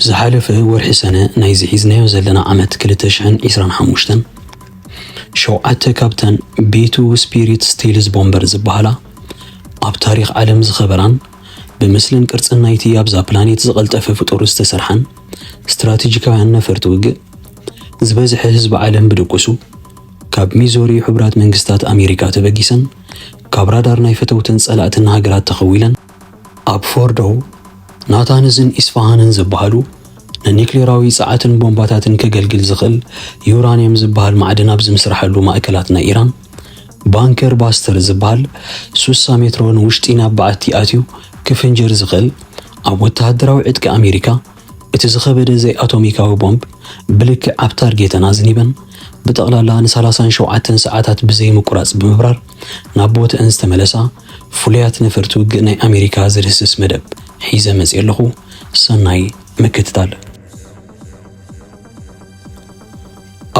زحالف ورح سنة نايز حيزنا وزلنا عمت كلتشحن إسران حموشتن شو كابتن بيتو سبيريت ستيلز بومبرز بحالا اب تاريخ عالم زخبران بمثلن قرص نايتي ابزا بلانيت زقلطف فطور استسرحن استراتيجيكاوي نفرت وق زبزح حزب عالم بدقسو كاب ميزوري حبرات منግስታት أمريكا تبقيسن كاب رادار نايفتوتن صلاتن هاجرات تخويلن اب فوردو ناتانزن إسفهانن زبحالو نيكليراوي ساعتن بومباتاتن كገልግል ዝኽእል ዩራኒየም ዝባሃል ማዕድን ኣብ ዝምስራሐሉ ማእከላትና ኢራን ባንከር ባስተር ዝባሃል 60 ሜትሮን ውሽጢ ናብ ባዕቲ ኣትዩ ክፍንጀር ዝኽእል ኣብ ወተሃደራዊ ዕጥቂ ኣሜሪካ እቲ ዝኸበደ ዘይ ኣቶሚካዊ ቦምብ ብልክዕ ኣብ ታርጌተን ኣዝኒበን ብጠቕላላ ን37 ሰዓታት ብዘይ ምቁራጽ ብምብራር ናብ ቦታን ዝተመለሳ ፍሉያት ነፈርቲ ውግእ ናይ ኣሜሪካ ዝርህስስ መደብ ሒዘ መጽ የለኹ ሰናይ ምክትታል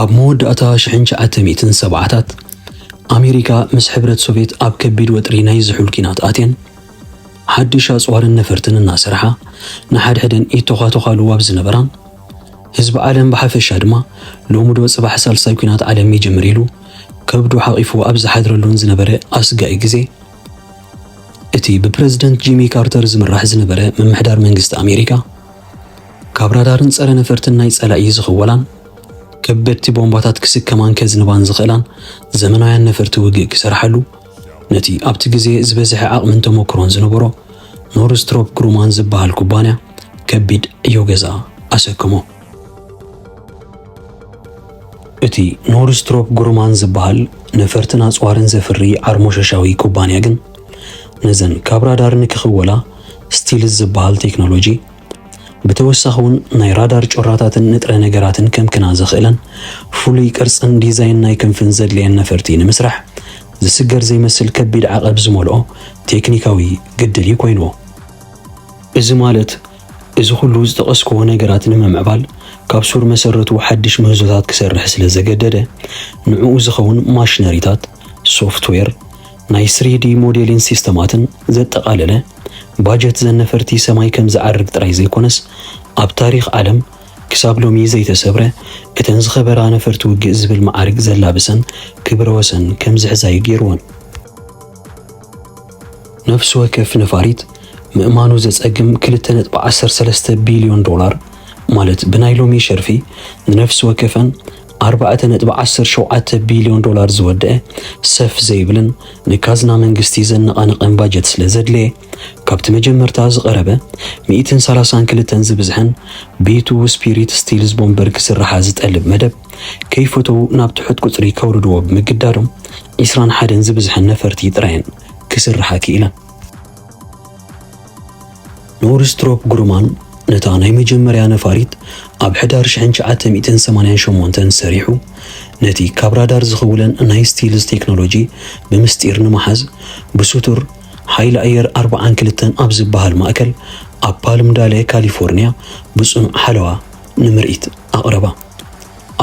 ኣብ መወዳእታ 1970ታት ኣሜሪካ ምስ ሕብረት ሶቪየት ኣብ ከቢድ ወጥሪ ናይ ዝሑል ኪናት ኣትየን ሓድሽ ኣጽዋርን ነፈርትን እናሰርሓ ንሓድሕደን ይተኻተኻሉ ኣብ ዝነበራን ህዝቢ ዓለም ብሓፈሻ ድማ ሎሙዶ ጽባሕ ሳልሳይ ኪናት ዓለም ይጅምር ኢሉ ከብዱ ሓቂፉ ኣብ ዝሓድረሉን ዝነበረ ኣስጋኢ ግዜ እቲ ብፕሬዝደንት ጂሚ ካርተር ዝምራሕ ዝነበረ ምምሕዳር መንግስቲ ኣሜሪካ ካብ ራዳርን ጸረ ነፈርትን ናይ ጸላኢ ዝኽወላን ከበድቲ ቦምባታት ክስከማን ከዝንባን ዝኽእላን ዘመናውያን ነፈርቲ ውግእ ክሰርሓሉ ነቲ ኣብቲ ግዜ ዝበዝሐ ዓቕምን ተመክሮን ዝነበሮ ኖርስትሮፕ ግሩማን ዝበሃል ኩባንያ ከቢድ ዕዮ ገዛ ኣሰከሞ እቲ ኖርስትሮፕ ግሩማን ዝበሃል ነፈርትን ኣጽዋርን ዘፍሪ ዓርሞሸሻዊ ኩባንያ ግን ነዘን ካብ ራዳር ንክኽወላ ስቲልስ ዝበሃል ቴክኖሎጂ بتوسخون ناي رادار ጮራታትን ንጥረ ነገራትን ከምክና ዝኽእለን ፍሉይ ቅርጽን ዲዛይን ናይ ክንፍን ዘድልየን ነፈርቲ ንምስራሕ ዝስገር ዘይመስል ከቢድ ዓቐብ ዝመልኦ ቴክኒካዊ ግድል ይኮይንዎ እዚ ማለት እዚ ሁሉ ዝጠቐስክዎ ነገራት ንምምዕባል ካብ ሱር መሰረቱ ሓድሽ ምህዞታት ክሰርሕ ስለ ዘገደደ ንዕኡ ዝኸውን ማሽነሪታት ሶፍትዌር ናይ 3D ሞዴሊንግ ሲስተማትን ዘጠቃለለ ባጀት ዘነፈርቲ ሰማይ ከም ዝዓርግ ጥራይ ዘይኮነስ ኣብ ታሪኽ ዓለም ክሳብ ሎሚ ዘይተሰብረ እተን ዝኸበራ ነፈርቲ ውግእ ዝብል ማዕርግ ዘላብሰን ክብረ ወሰን ከም ዝሕዛይ ገይርዎን ነፍሲ ወከፍ ነፋሪት ምእማኑ ዘጸግም 2.13 ቢልዮን ዶላር ማለት ብናይ ሎሚ ሸርፊ ንነፍሲ ወከፈን 4.17 ቢልዮን ዶላር ዝወድአ ሰፍ ዘይብልን ንካዝና መንግስቲ ዘነቓነቐን ባጀት ስለ ዘድልየ ካብቲ መጀመርታ ዝቐረበ 132 ዝብዝሐን ቤቱ ስፒሪት ስቲልስ ቦምበር ክስርሓ ዝጠልብ መደብ ከይፈተው ናብ ትሑት ቁጽሪ ከውርድዎ ብምግዳዶም 21 ዝብዝሐን ነፈርቲ ጥራየን ክስርሓ ክኢለን ኖርስትሮፕ ግሩማን ነታ ናይ መጀመርያ ነፋሪት ኣብ ሕዳር 1988 ሰሪሑ ነቲ ካብ ራዳር ዝኽውለን ናይ ስቲልስ ቴክኖሎጂ ብምስጢር ንመሓዝ ብሱቱር ሓይሊ ኣየር 42 ኣብ ዝበሃል ማእከል ኣብ ፓልምዳሌ ካሊፎርኒያ ብጽኑዕ ሓለዋ ንምርኢት ኣቕረባ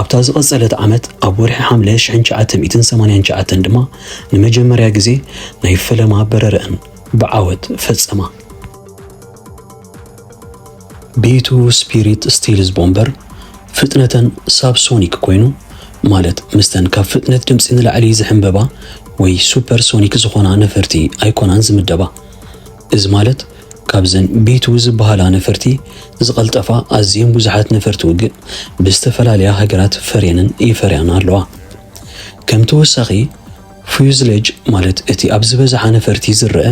ኣብታ ዝቐጸለት ዓመት ኣብ ወርሒ ሓምለ 1989 ድማ ንመጀመርያ ግዜ ናይ ፈለማ በረረአን ብዓወት ፈጸማ ቤቱ ስፒሪት ስቲልስ ቦምበር ፍጥነተን ሳብሶኒክ ኮይኑ ማለት ምስተን ካብ ፍጥነት ድምፂ ንላዕሊ ዝሕንበባ ወይ ሱፐርሶኒክ ዝኾና ነፈርቲ ኣይኮናን ዝምደባ እዚ ማለት ካብዘን ቤቱ ዝበሃላ ነፈርቲ ዝቐልጠፋ ኣዝየን ብዙሓት ነፈርቲ ውግእ ብዝተፈላለያ ሃገራት ፈርየንን ይፈርያና ኣለዋ ከም ተወሳኺ ፊዩዝሌጅ ማለት እቲ ኣብ ዝበዝሐ ነፈርቲ ዝርአ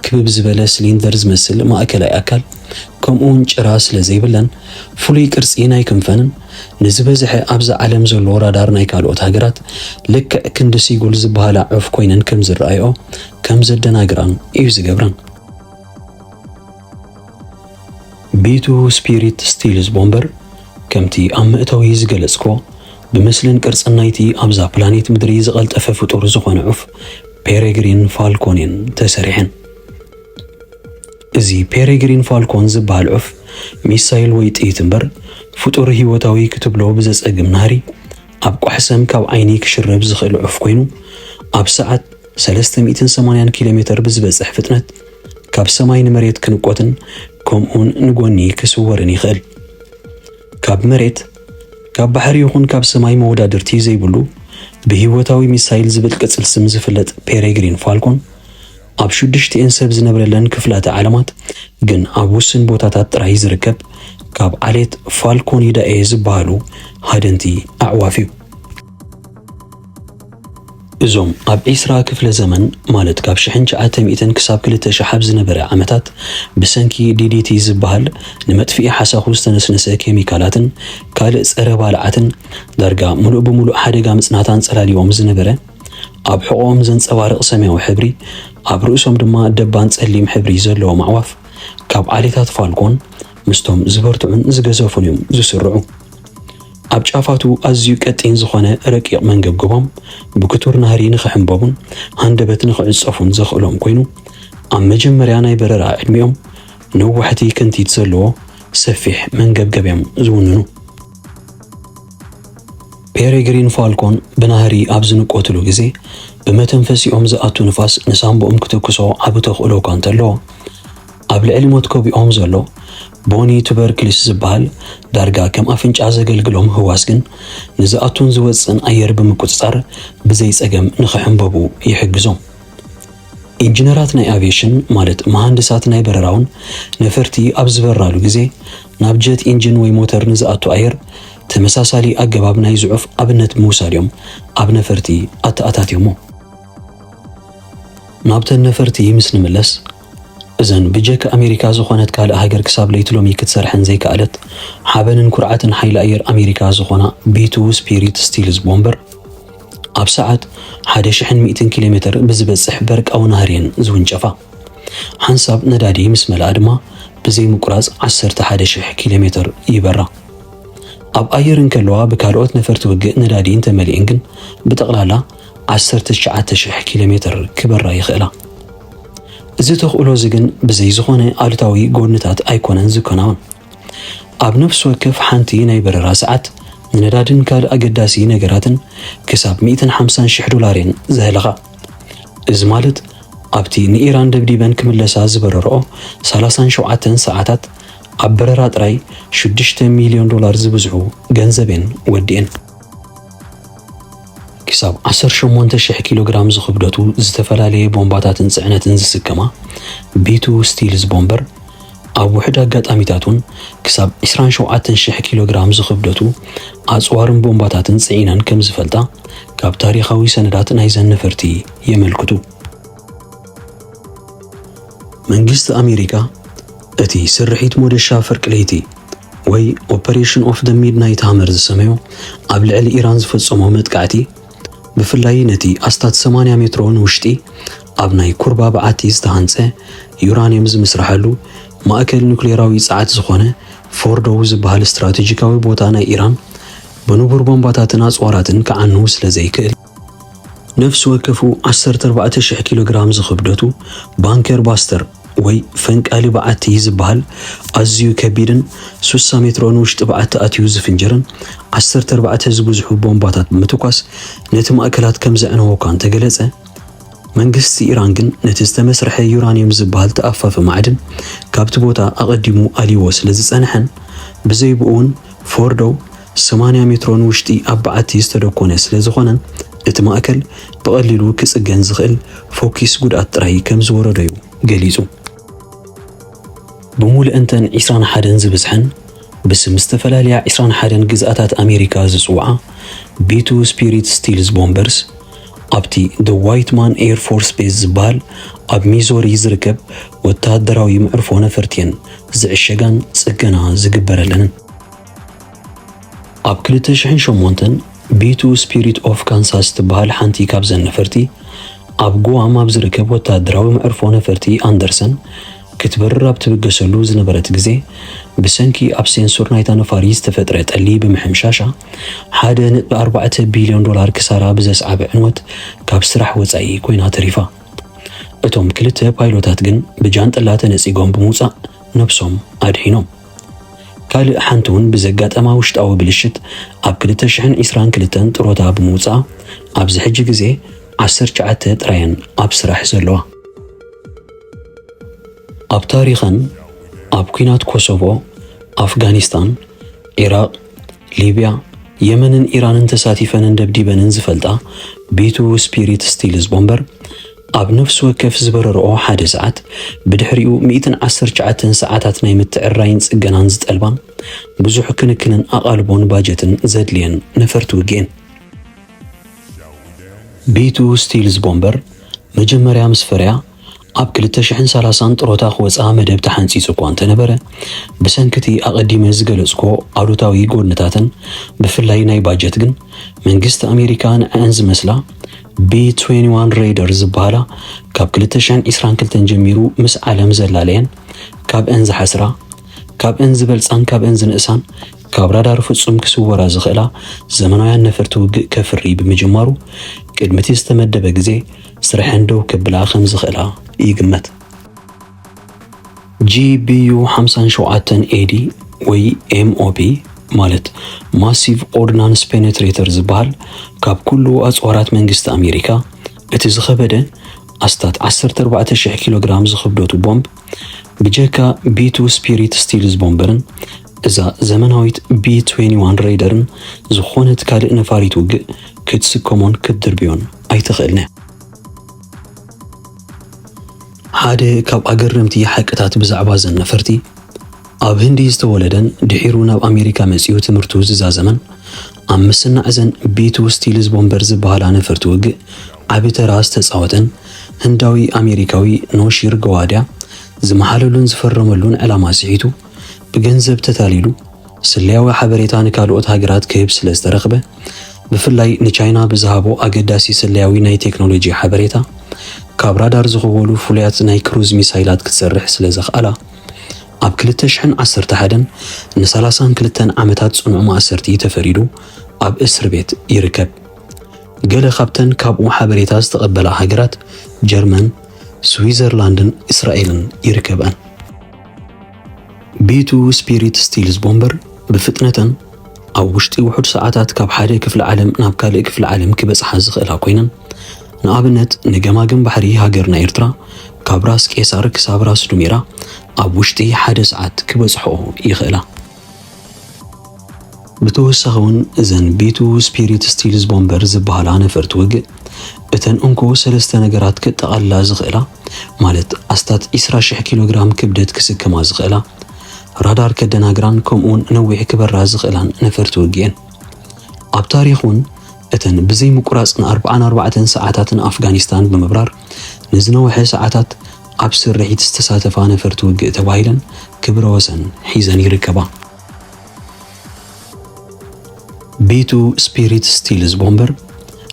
ክብብ ዝበለ ሲሊንደር ዝመስል ማእከላይ ኣካል ከምኡን ጭራ ስለ ዘይብለን ፍሉይ ቅርጺ ናይ ክንፈንን ንዝበዝሐ ኣብዛ ዓለም ዘሎ ራዳር ናይ ካልኦት ሃገራት ልክዕ ክንዲ ሲጉል ዝበሃላ ዑፍ ኮይነን ከም ዝረኣዮ ከም ዘደናግራን እዩ ዝገብረን ቤቱ ስፒሪት ስቲልስ ቦምበር ከምቲ ኣብ ምእታዊ ዝገለጽኮ ብምስልን ቅርጽን ናይቲ ኣብዛ ፕላኔት ምድሪ ዝቐልጠፈ ፍጡር ዝኾነ ዑፍ ፔሬግሪን ፋልኮንን ተሰሪሐን እዚ ፔሬግሪን ፋልኮን ዝበሃል ዑፍ ሚሳይል ወይ ጥይት እምበር ፍጡር ህይወታዊ ክትብሎ ብዘጸግም ናህሪ ኣብ ቋሕሰም ካብ ዓይኒ ክሽረብ ዝኽእል ዑፍ ኮይኑ ኣብ ሰዓት 380 ኪሎሜትር ብዝበጽሕ ፍጥነት ካብ ሰማይ ንመሬት ክንቆትን ከምኡን ንጎኒ ክስወርን ይኽእል ካብ መሬት ካብ ባሕሪ ይኹን ካብ ሰማይ መወዳድርቲ ዘይብሉ ብህይወታዊ ሚሳይል ዝብል ቅጽል ስም ዝፍለጥ ፔሬግሪን ፋልኮን ኣብ 6 ሰብ ዝነብረለን ክፍላተ ዓለማት ግን ኣብ ውስን ቦታታት ጥራይ ዝርከብ ካብ ዓሌት ፋልኮኒዳኤ ዝበሃሉ ሃደንቲ ኣዕዋፍ እዩ። እዞም ኣብ 20 ክፍለ ዘመን ማለት ካብ 1900 ክሳብ 2000 ኣብ ዝነበረ ዓመታት ብሰንኪ ዲዲቲ ዝበሃል ንመጥፍኢ ሓሳኹ ዝተነስነሰ ኬሚካላትን ካልእ ጸረ ባልዓትን ዳርጋ ሙሉእ ብሙሉእ ሓደጋ ምጽናታን ጸላሊዎም ዝነበረ ኣብ ሕቖኦም ዘንጸባርቕ ሰማያዊ ሕብሪ ኣብ ርእሶም ድማ ደባን ጸሊም ሕብሪ ዘለዎም ኣዕዋፍ ካብ ዓሌታት ፋልኮን ምስቶም ዝበርትዑን ዝገዘፉን እዮም ዝስርዑ። ኣብ ጫፋቱ ኣዝዩ ቀጢን ዝኾነ ረቂቕ መንገብገቦም ብክቱር ናህሪ ንኽሕንበቡን ሃንደበት ንኽዕጸፉን ዘኽእሎም ኮይኑ ኣብ መጀመርያ ናይ በረራ ዕድሚኦም ነዋሕቲ ክንቲት ዘለዎ ሰፊሕ መንገብገቢኦም ዝውንኑ። ፔሬግሪን ፋልኮን ብናህሪ ኣብ ዝንቆትሉ ግዜ ብመተንፈሲኦም ዝኣቱ ንፋስ ንሳንቦኦም ክትኩሶ ዓብ ተኽእሎ እኳ እንተለዎ ኣብ ልዕሊ መትከቢኦም ዘሎ ቦኒ ቱበርክሊስ ዝበሃል ዳርጋ ከም ኣፍንጫ ዘገልግሎም ህዋስ ግን ንዝኣቱን ዝወፅን ኣየር ብምቁፅጻር ብዘይ ጸገም ንኽሕንበቡ ይሕግዞም። ኢንጂነራት ናይ አቪዬሽን ማለት መሃንድሳት ናይ በረራውን ነፈርቲ ኣብ ዝበራሉ ግዜ ናብ ጀት ኢንጂን ወይ ሞተር ንዝኣቱ ኣየር ተመሳሳሊ ኣገባብ ናይ ዝዑፍ ኣብነት ምውሳድ እዮም ኣብ ነፈርቲ ኣተኣታትዮሞ። ናብተን ነፈርቲ ምስ ንምለስ እዘን ብጀክ ኣሜሪካ ዝኾነት ካልእ ሃገር ክሳብ ለይቲ ሎሚ ክትሰርሐን ዘይከኣለት ሓበንን ኩርዓትን ሓይሊ ኣየር ኣሜሪካ ዝኾና B2 ስፒሪት ስቲልስ ቦምበር ኣብ ሰዓት 1100 ኪሎ ሜትር ብዝበጽሕ በርቃዊ ናህርየን ዝውንጨፋ ሓንሳብ ነዳዲ ምስ መልኣ ድማ ብዘይ ምቁራጽ 11,000 ኪሎ ሜትር ይበራ። ኣብ ኣየር እንከለዋ ብካልኦት ነፈርቲ ውግእ ነዳዲ እንተመሊአን ግን ብጠቕላላ 19,000 ኪሎ ሜትር ክበራ ይኽእላ። እዚ ተኽእሎ እዚ ግን ብዘይ ዝኾነ ኣሉታዊ ጎድንታት ኣይኮነን ዝከናወን። ኣብ ነፍሲ ወከፍ ሓንቲ ናይ በረራ ሰዓት ንነዳድን ካልእ ኣገዳሲ ነገራትን ክሳብ $150,000 ዘህለኻ። እዚ ማለት ኣብቲ ንኢራን ደብዲበን ክምለሳ ዝበረርኦ 37 ሰዓታት ኣብ በረራ ጥራይ $6 ሚልዮን ዝበዝሑ ገንዘቤን ወዲአን። ክሳብ 18,000 ኪሎግራም ዝኽብደቱ ዝተፈላለየ ቦምባታትን ጽዕነትን ዝስከማ B2 ስቲልስ ቦምበር ኣብ ውሕድ ኣጋጣሚታቱን ክሳብ 27,000 ኪሎግራም ዝኽብደቱ ኣጽዋርን ቦምባታትን ጽዒነን ከም ዝፈልጣ ካብ ታሪኻዊ ሰነዳት ናይ ዘነፈርቲ የመልክቱ። መንግስቲ ኣሜሪካ እቲ ስርሒት ሞደሻ ፍርቂ ለይቲ ወይ ኦፐሬሽን ኦፍ ደ ሚድናይት ሃመር ዝሰመዮ ኣብ ልዕሊ ኢራን ዝፈጸሞ መጥቃዕቲ ብፍላይ ነቲ ኣስታት 80 ሜትሮ ንውሽጢ ኣብ ናይ ኩርባ በዓቲ ዝተሃንጸ ዩራኒየም ዝምስራሐሉ ማእከል ኑክሌራዊ ጸዓት ዝኾነ ፎርዶ ዝበሃል ስትራቴጂካዊ ቦታ ናይ ኢራን ብንቡር ቦምባታትን ኣጽዋራትን ከዓኑ ስለ ዘይክእል ነፍሲ ወከፉ 14,000 ኪሎግራም ዝኽብደቱ ባንከር ባስተር ወይ ፈንቃሊ በዓቲ ዝበሃል ኣዝዩ ከቢድን 60 ሜትሮ ንውሽጢ በዓቲ ኣትዩ ዝፍንጀርን 14 ዝበዝሑ ቦምባታት ብምትኳስ ነቲ ማእከላት ከም ዘዕነወ እኳ እንተገለጸ መንግስቲ ኢራን ግን ነቲ ዝተመስርሐ ዩራኒየም ዝበሃል ተኣፋፊ ማዕድን ካብቲ ቦታ ኣቐዲሙ ኣልይዎ ስለ ዝጸንሐን ብዘይብኡውን ፎርዶ 80 ሜትሮ ንውሽጢ ኣብ በዓቲ ዝተደኮነ ስለ ዝኾነን እቲ ማእከል ብቐሊሉ ክጽገን ዝኽእል ፎኪስ ጉድኣት ጥራይ ከም ዝወረዶ እዩ ገሊጹ። ብሙልእንተን 21 ዝበዝሐን ብስም ዝተፈላለያ 21 ግዝኣታት ኣሜሪካ ዝጽውዓ B2 ስፒሪት ስቲልስ ቦምበርስ ኣብቲ ደ ዋይትማን ኤር ፎርስ ቤዝ ዝበሃል ኣብ ሚዞሪ ዝርከብ ወታደራዊ ምዕርፎ ነፈርትየን ዝዕሸጋን ጽገና ዝግበረለንን። ኣብ 2008 B2 ስፒሪት ኦፍ ካንሳስ ትበሃል ሓንቲ ካብ ዘን ነፈርቲ ኣብ ጉዋም ኣብ ዝርከብ ወታደራዊ ምዕርፎ ነፈርቲ ኣንደርሰን ክትበርር ኣብ ትብገሰሉ ዝነበረት ግዜ ብሰንኪ ኣብ ሴንሱር ናይታ ነፋሪ ዝተፈጥረ ጠሊ ብምሕምሻሻ $1.4 ቢልዮን ክሳራ ብዘስዓበ ዕንወት ካብ ስራሕ ወጻኢ ኮይና ተሪፋ። እቶም ክልተ ፓይሎታት ግን ብጃንጥላ ተነጺጎም ብምውጻእ ነብሶም ኣድሒኖም። ካልእ ሓንቲ እውን ብዘጋጠማ ውሽጣዊ ብልሽት ኣብ 2022 ጥሮታ ብምውጻእ ኣብዚ ሕጂ ግዜ 19 ጥራየን ኣብ ስራሕ ዘለዋ። ኣብ ታሪኸን ኣብ ኩናት ኮሶቮ፣ ኣፍጋኒስታን፣ عراق ليبيا يمن إيران تساتيفن دبديبن زفلتا بيتو سبيريت ستيلز بومبر أب نفس وكف زبررو حاد ساعات بدحريو 119 ساعات ناي متعراين صقنان زطلبان بزح كنكنن أقالبون باجتن زدلين نفرت وجين بيتو ستيلز بومبر مجمريا مسفريا أب كلتشحن سالاسان طروتا خوصا مدب تحنصيصو كو انتنبره بسنكتي أقديم زغلصكو ألوتاوي غونتاتن بفلاي ناي باجت جن منግስት أمريكان أنز مسلا B-21 ريدر زبالا كاب كلتشحن إسران كلتن جميرو مس عالم زلالين كاب أنز حسرا كاب أنز بلصان كاب أنز نقسان كاب رادار فصوم كسورا زخلا زمناوያን نفرتو كفري بمجمارو قدمتي استمدبه غزي سرحندو كبلا خمس خلا يقمت GBU 57 AD وي MOP مالت ماسيف أوردنانس بينتريتر زبال كاب كله أصورات منجست أمريكا اتزخبده أستات 14,000 كيلوغرام زخبدوتو بومب بجاكا B2 سبيريت ستيلز بومبرن إذا زمناويت B-21 ريدرن زخونت كالئ نفاريتو كتسكمون كدربيون أي تخيلنا حاده كاب أقرمتي حقتات بزعبا زنفرتي أب هندي استولدن دحيرو ناب أمريكا مسيو تمرتو زمن أمسنا أزن بيتو ستيلز بومبر زبالا نفرتو عبت راس تسعوتن هنداوي أمريكاوي نوشير قوادع زمحاللون زفرملون على ماسيحيتو بجنزب تتاليلو سلياوي حبريتان كالوت هاجرات كيبس لسترخبه بفلاي نچاينا بزهابو أقداسي سلياوي ناي تكنولوجي حبريتا كاب رادار زغولو فوليات ناي كروز ميسايلات كتسرح سلزخالا أب كلتشحن 11 نسالاسان كلتن عمتات صنعو مأسرتي تفريدو أب إسر بيت يركب قال خابتن كاب محابريتا استقبلا هاجرات جرمن سويزرلاندن إسرائيلن يركبان بيتو سبيريت ستيلز بومبر بفتنة أو وشتي وحد ساعات كاب حادي كفل عالم ناب كالي كفل عالم كبس حازق كوينن نابنت نجماجم بحري هاجرنا إيرترا كابراس كيسار كسابراس دميرا أب وشتي حاد ساعات كبصحوه يخلا بتوسخون زن بيتو سبيريت ستيلز بومبر زبالا نفرت وج اتن انكو سلسته نجرات كتقلا زخلا مالت استات 10 كيلوغرام كبدت كسكما زخلا رادار كدناغران كمون نوع كبر زخلان نفرت وجين اب تاريخون اتن بزي مقراصن 44 ساعاتن افغانستان بمبرار نزنوحه ساعات اب سرحيت استساتفا نفرت وج تبايلن كبر وسن حيزن يركبا بيتو سبيريت ستيلز بومبر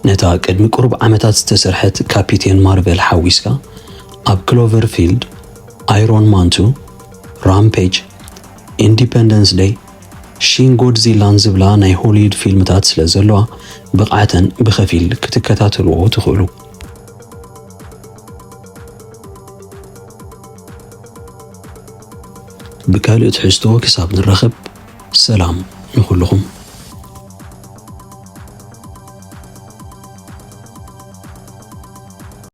نتا قدم قرب عمتات استسرحت كابيتين مارفل حويسكا اب كلوفر فيلد ايرون مانتو رامبيج إنديبندنس داي شين غودزيلا زبلا ناي هوليود فيلمتات سلازلوا بقعتن بخفيل كتكتاتلو تخلو بكالئ تحستو كساب نرخب سلام نخلكم